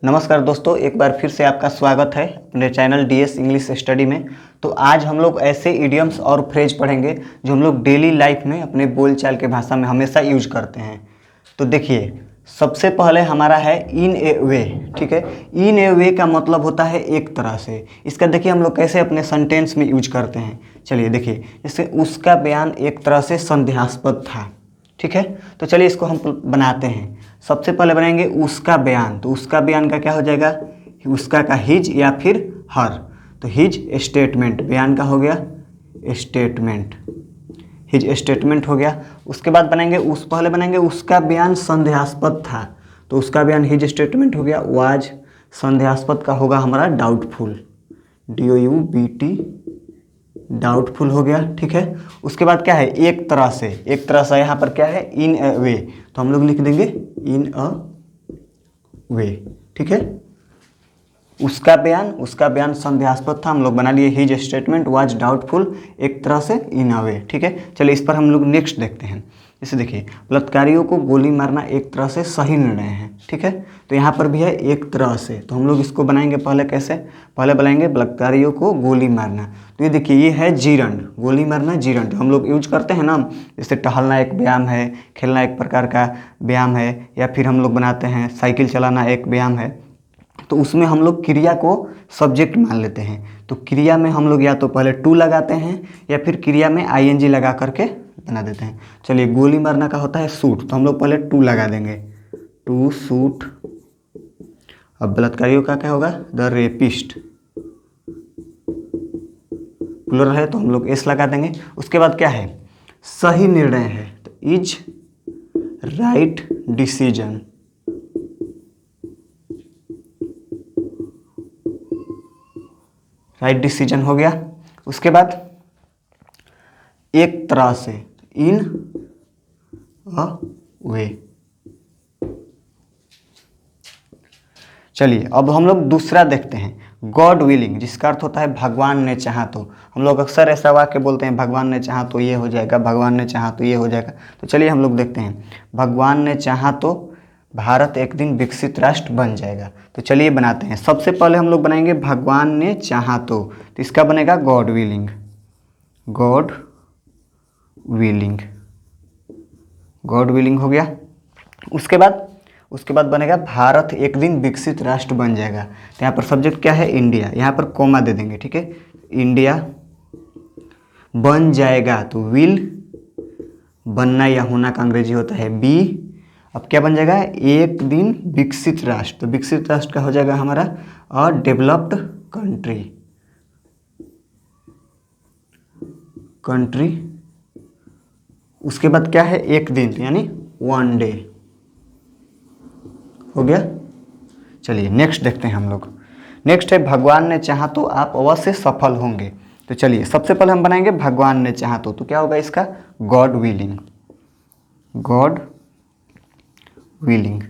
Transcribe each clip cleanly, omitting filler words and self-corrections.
नमस्कार दोस्तों, एक बार फिर से आपका स्वागत है अपने चैनल डीएस इंग्लिश स्टडी में। तो आज हम लोग ऐसे इडियम्स और फ्रेज पढ़ेंगे जो हम लोग डेली लाइफ में अपने बोलचाल के भाषा में हमेशा यूज करते हैं। तो देखिए, सबसे पहले हमारा है इन ए वे। ठीक है, इन ए वे का मतलब होता है एक तरह से। इसका देखिए हम लोग कैसे अपने सेंटेंस में यूज करते हैं। चलिए देखिए, जैसे उसका बयान एक तरह से संदेहास्पद था। ठीक है, तो चलिए इसको हम बनाते हैं। सबसे पहले बनाएंगे उसका बयान। तो उसका बयान का क्या हो जाएगा, उसका का हिज या फिर हर। तो हिज स्टेटमेंट, बयान का हो गया स्टेटमेंट, हिज स्टेटमेंट हो गया। उसके बाद बनाएंगे पहले बनाएंगे उसका बयान संदेहास्पद था। तो उसका बयान हिज स्टेटमेंट हो गया वाज। संदेहास्पद का होगा हमारा डाउटफुल, DOUBT, डाउटफुल हो गया। ठीक है, उसके बाद क्या है, एक तरह से। एक तरह से यहाँ पर क्या है, इन अ वे। तो हम लोग लिख देंगे इन अ वे। ठीक है, उसका बयान संदेहास्पद था, हम लोग बना लिए हिज स्टेटमेंट वाज डाउटफुल, एक तरह से इन अ वे। ठीक है, चलिए इस पर हम लोग नेक्स्ट देखते हैं। जैसे देखिए, बलात्कारियों को गोली मारना एक तरह से सही निर्णय है। ठीक है, तो यहाँ पर भी है एक तरह से। तो हम लोग इसको बनाएंगे पहले कैसे, पहले बनाएंगे बलात्कारियों को गोली मारना। तो ये देखिए, ये है जीरंड, गोली मारना जीरंड, जो हम लोग यूज करते हैं ना। जैसे टहलना एक व्यायाम है, खेलना एक प्रकार का व्यायाम है, या फिर हम लोग बनाते हैं साइकिल चलाना एक व्यायाम है। तो उसमें हम लोग क्रिया को सब्जेक्ट मान लेते हैं। तो क्रिया में हम लोग या तो पहले टू लगाते हैं या फिर क्रिया में ING लगा करके बना देते हैं। चलिए, गोली मारना का होता है शूट, तो हम लोग पहले टू लगा देंगे, टू शूट। अब बलात्कारियों का क्या होगा, द रेपिस्ट, प्लुरल है तो हम लोग एस लगा देंगे। उसके बाद क्या है, सही निर्णय है, तो is right decision. Right decision हो गया। उसके बाद एक तरह से, इन अ वे। चलिए अब हम लोग दूसरा देखते हैं, गॉड विलिंग, जिसका अर्थ होता है भगवान ने चाहा तो। हम लोग अक्सर ऐसा वाक्य बोलते हैं, भगवान ने चाहा तो ये हो जाएगा, भगवान ने चाहा तो ये हो जाएगा। तो चलिए हम लोग देखते हैं, भगवान ने चाहा तो भारत एक दिन विकसित राष्ट्र बन जाएगा। तो चलिए बनाते हैं। सबसे पहले हम लोग बनाएंगे भगवान ने चाहा तो इसका बनेगा God willing, God willing, God willing हो गया। उसके बाद बनेगा भारत एक दिन विकसित राष्ट्र बन जाएगा। तो यहाँ पर सब्जेक्ट क्या है, इंडिया, यहाँ पर कोमा दे देंगे। ठीक है, इंडिया बन जाएगा, तो विल, बनना या होना का अंग्रेजी होता है बी। अब क्या बन जाएगा, एक दिन विकसित राष्ट्र। तो विकसित राष्ट्र का हो जाएगा हमारा अ डेवलप्ड कंट्री। उसके बाद क्या है, एक दिन, यानी वन डे हो गया। चलिए नेक्स्ट देखते हैं हम लोग। नेक्स्ट है भगवान ने चाहा तो आप अवश्य सफल होंगे। तो चलिए सबसे पहले हम बनाएंगे भगवान ने चाहा तो क्या होगा इसका, God willing, God willing,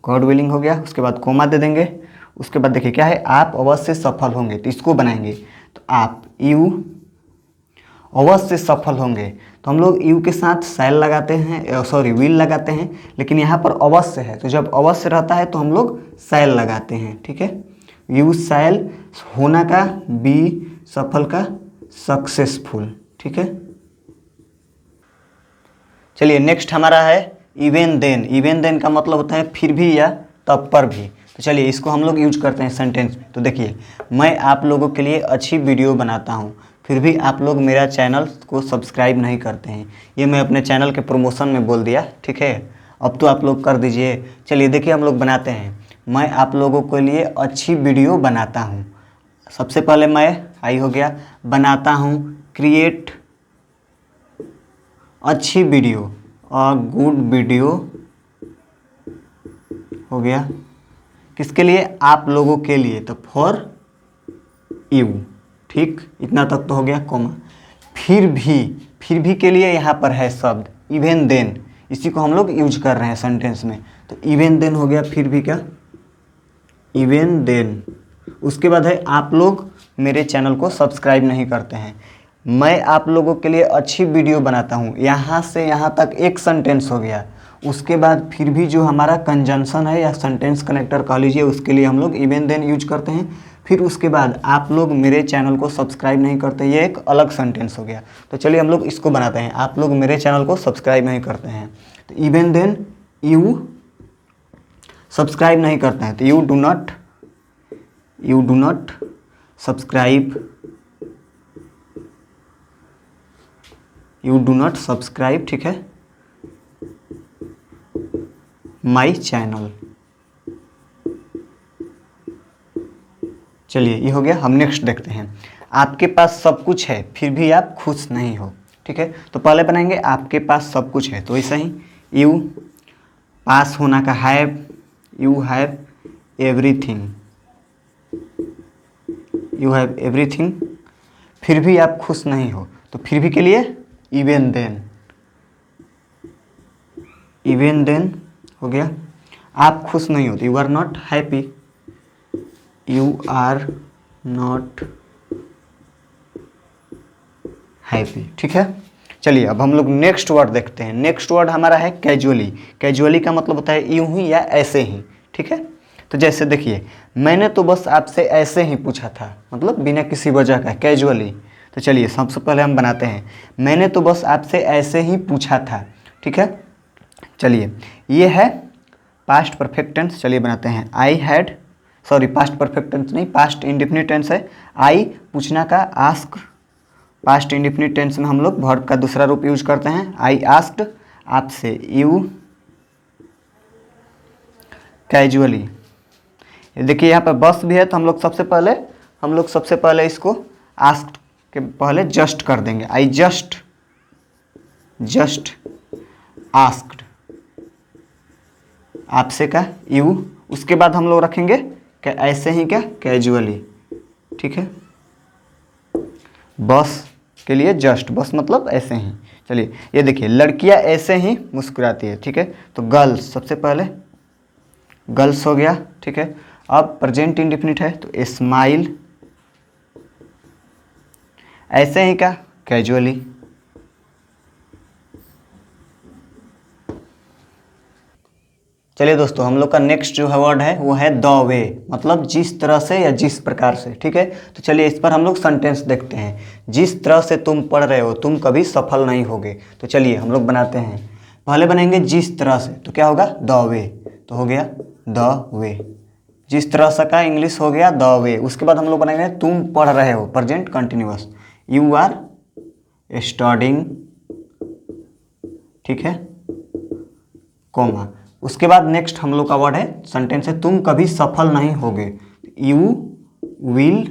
God willing हो गया। उसके बाद कोमा दे देंगे। उसके बाद देखिए क्या है, आप अवश्य सफल होंगे, तो इसको बनाएंगे। तो आप, यू अवश्य सफल होंगे, तो हम लोग यू के साथ शैल लगाते हैं, सॉरी विल लगाते हैं, लेकिन यहाँ पर अवश्य है, तो जब अवश्य रहता है तो हम लोग शैल लगाते हैं। ठीक है, यू शैल, होना का बी, सफल का सक्सेसफुल। ठीक है, चलिए नेक्स्ट हमारा है इवन देन। इवन देन का मतलब होता है फिर भी या तब पर भी। तो चलिए इसको हम लोग यूज करते हैं सेंटेंस में। तो देखिए, मैं आप लोगों के लिए अच्छी वीडियो बनाता हूँ, फिर भी आप लोग मेरा चैनल को सब्सक्राइब नहीं करते हैं। ये मैं अपने चैनल के प्रमोशन में बोल दिया। ठीक है, अब तो आप लोग कर दीजिए। चलिए देखिए हम लोग बनाते हैं, मैं आप लोगों के लिए अच्छी वीडियो बनाता हूँ। सबसे पहले मैं आई हो गया, बनाता हूँ, क्रिएट अच्छी वीडियो, अ गुड वीडियो हो गया। किसके लिए, आप लोगों के लिए, तो फॉर यू। ठीक, इतना तक तो हो गया, कोमा। फिर भी के लिए यहाँ पर है शब्द इवन देन, इसी को हम लोग यूज कर रहे हैं सेंटेंस में। तो इवन देन हो गया, फिर भी क्या, इवन देन। उसके बाद है आप लोग मेरे चैनल को सब्सक्राइब नहीं करते हैं। मैं आप लोगों के लिए अच्छी वीडियो बनाता हूँ, यहाँ से यहाँ तक एक सेंटेंस हो गया। उसके बाद फिर भी जो हमारा कंजंक्शन है या सेंटेंस कनेक्टर कह लीजिए, उसके लिए हम लोग इवन देन यूज करते हैं। फिर उसके बाद आप लोग मेरे चैनल को सब्सक्राइब नहीं करते, ये एक अलग सेंटेंस हो गया। तो चलिए हम लोग इसको बनाते हैं, आप लोग मेरे चैनल को सब्सक्राइब नहीं करते हैं, तो इवन देन यू सब्सक्राइब नहीं करते हैं, तो you do not subscribe, you do not subscribe, ठीक है, माई चैनल। चलिए ये हो गया। हम नेक्स्ट देखते हैं, आपके पास सब कुछ है फिर भी आप खुश नहीं हो, ठीक है। तो पहले बनाएंगे आपके पास सब कुछ है, तो ऐसा ही यू पास होना का have, you have everything, you have everything, फिर भी आप खुश नहीं हो, तो फिर भी के लिए इवन देन हो गया। आप खुश नहीं होते, you are not happy, you are not happy, ठीक है। चलिए अब हम लोग नेक्स्ट वर्ड देखते हैं। नेक्स्ट वर्ड हमारा है कैजुअली। कैजुअली का मतलब होता है यूं ही या ऐसे ही, ठीक है। तो जैसे देखिए, मैंने तो बस आपसे ऐसे ही पूछा था, मतलब बिना किसी वजह का, कैजुअली। तो चलिए सबसे पहले हम बनाते हैं, मैंने तो बस आपसे ऐसे ही पूछा था, ठीक है। चलिए ये है पास्ट परफेक्ट टेंस। चलिए बनाते हैं, I had, sorry past perfect tense नहीं, पास्ट इंडेफिनिट टेंस है। आई पूछना का, आस्क पास्ट इंडेफिनिट टेंस में हम लोग वर्ब का दूसरा रूप यूज करते हैं। आई आस्क्ड आपसे, यू कैजुअली। देखिए यहाँ पर बस भी है, तो हम लोग सबसे पहले इसको आस्क्ड के पहले जस्ट कर देंगे। आई जस्ट आस्क्ड, आपसे का यू, उसके बाद हम लोग रखेंगे क्या, ऐसे ही क्या, कैजुअली, ठीक है। बस के लिए जस्ट, बस मतलब ऐसे ही। चलिए ये देखिए, लड़कियां ऐसे ही मुस्कुराती है, ठीक है। तो गर्ल्स, सबसे पहले गर्ल्स हो गया, ठीक है। अब प्रेजेंट इंडेफिनिट है, तो स्माइल, ऐसे ही का, कैजुअली। चलिए दोस्तों, हम लोग का नेक्स्ट जो है वर्ड है वो है द वे, मतलब जिस तरह से या जिस प्रकार से, ठीक है। तो चलिए इस पर हम लोग सेंटेंस देखते हैं। जिस तरह से तुम पढ़ रहे हो तुम कभी सफल नहीं होगे। तो चलिए हम लोग बनाते हैं, पहले बनेंगे जिस तरह से, तो क्या होगा, द वे, तो हो गया द वे। जिस तरह से का इंग्लिश हो गया द वे। उसके बाद हम लोग बनाएंगे तुम पढ़ रहे हो, present continuous, you are studying, ठीक है, कोमा। उसके बाद नेक्स्ट हम लोग का वर्ड है, सेंटेंस है, तुम कभी सफल नहीं होगे, यू विल,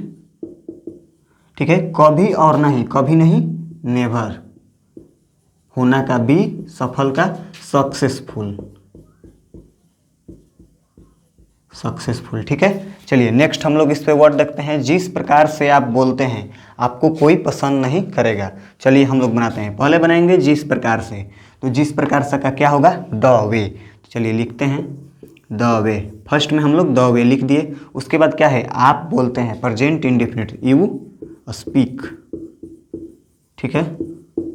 ठीक है, कभी और नहीं, कभी नहीं, नेवर, होना का बी, सफल का सक्सेसफुल, ठीक है। चलिए नेक्स्ट हम लोग इस पे वर्ड देखते हैं, जिस प्रकार से आप बोलते हैं आपको कोई पसंद नहीं करेगा। चलिए हम लोग बनाते हैं, पहले बनाएंगे जिस प्रकार से, तो जिस प्रकार से का क्या होगा, द वे। चलिए लिखते हैं द वे, फर्स्ट में हम लोग द वे लिख दिए। उसके बाद क्या है, आप बोलते हैं, प्रेजेंट इंडेफिनिट, यू स्पीक, ठीक है,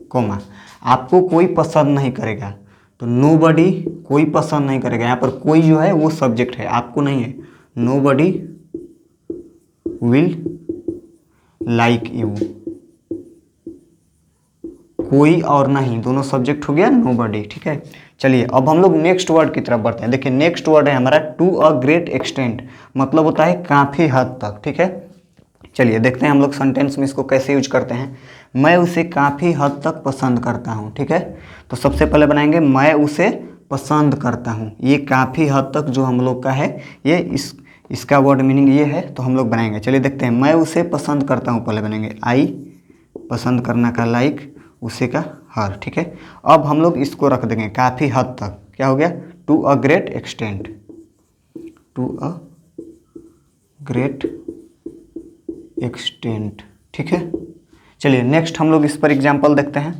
कोमा। आपको कोई पसंद नहीं करेगा, तो नोबडी, कोई पसंद नहीं करेगा। यहाँ पर कोई जो है वो सब्जेक्ट है, आपको नहीं है, नोबडी विल लाइक यू, कोई और नहीं, दोनों सब्जेक्ट हो गया, नोबडी, ठीक है। चलिए अब हम लोग नेक्स्ट वर्ड की तरफ बढ़ते हैं। देखिए नेक्स्ट वर्ड है हमारा टू अ ग्रेट एक्सटेंट, मतलब होता है काफ़ी हद तक, ठीक है। चलिए देखते हैं हम लोग सेंटेंस में इसको कैसे यूज करते हैं। मैं उसे काफ़ी हद तक पसंद करता हूँ, ठीक है। तो सबसे पहले बनाएंगे मैं उसे पसंद करता हूँ, ये काफ़ी हद तक जो हम लोग का है, ये इसका वर्ड मीनिंग ये है, तो हम लोग बनाएंगे। चलिए देखते हैं, मैं उसे पसंद करता हूँ, पहले बनेंगे आई, पसंद करना का लाइक, उसे का हर, ठीक है। अब हम लोग इसको रख देंगे काफ़ी हद तक, क्या हो गया, to a great extent, to a great extent, ठीक है। चलिए नेक्स्ट हम लोग इस पर एग्जाम्पल देखते हैं।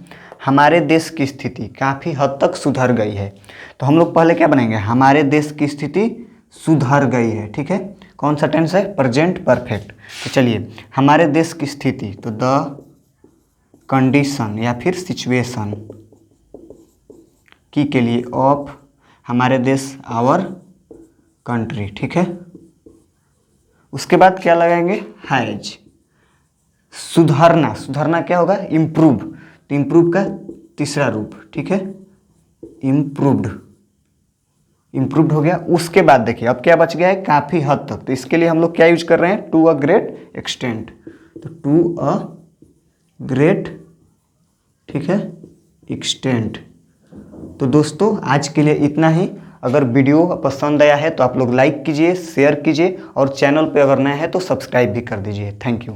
हमारे देश की स्थिति काफ़ी हद तक सुधर गई है, तो हम लोग पहले क्या बनाएंगे, हमारे देश की स्थिति सुधर गई है, ठीक है। कौन सा टेंस है, प्रेजेंट परफेक्ट। तो चलिए हमारे देश की स्थिति, तो द कंडीशन या फिर सिचुएशन की के लिए ऑफ हमारे देश, आवर कंट्री, ठीक है। उसके बाद क्या लगाएंगे, हैज। सुधारना, सुधारना क्या होगा, इम्प्रूव, तो इम्प्रूव का तीसरा रूप, ठीक है, इम्प्रूव्ड, इम्प्रूव्ड हो गया। उसके बाद देखिए अब क्या बच गया है, काफ़ी हद तक, तो इसके लिए हम लोग क्या यूज कर रहे हैं, टू अ ग्रेट एक्सटेंट, तो टू अ ग्रेट, ठीक है, एक्सटेंट। तो दोस्तों आज के लिए इतना ही। अगर वीडियो पसंद आया है तो आप लोग लाइक कीजिए, शेयर कीजिए और चैनल पे अगर नए हैं तो सब्सक्राइब भी कर दीजिए। Thank you.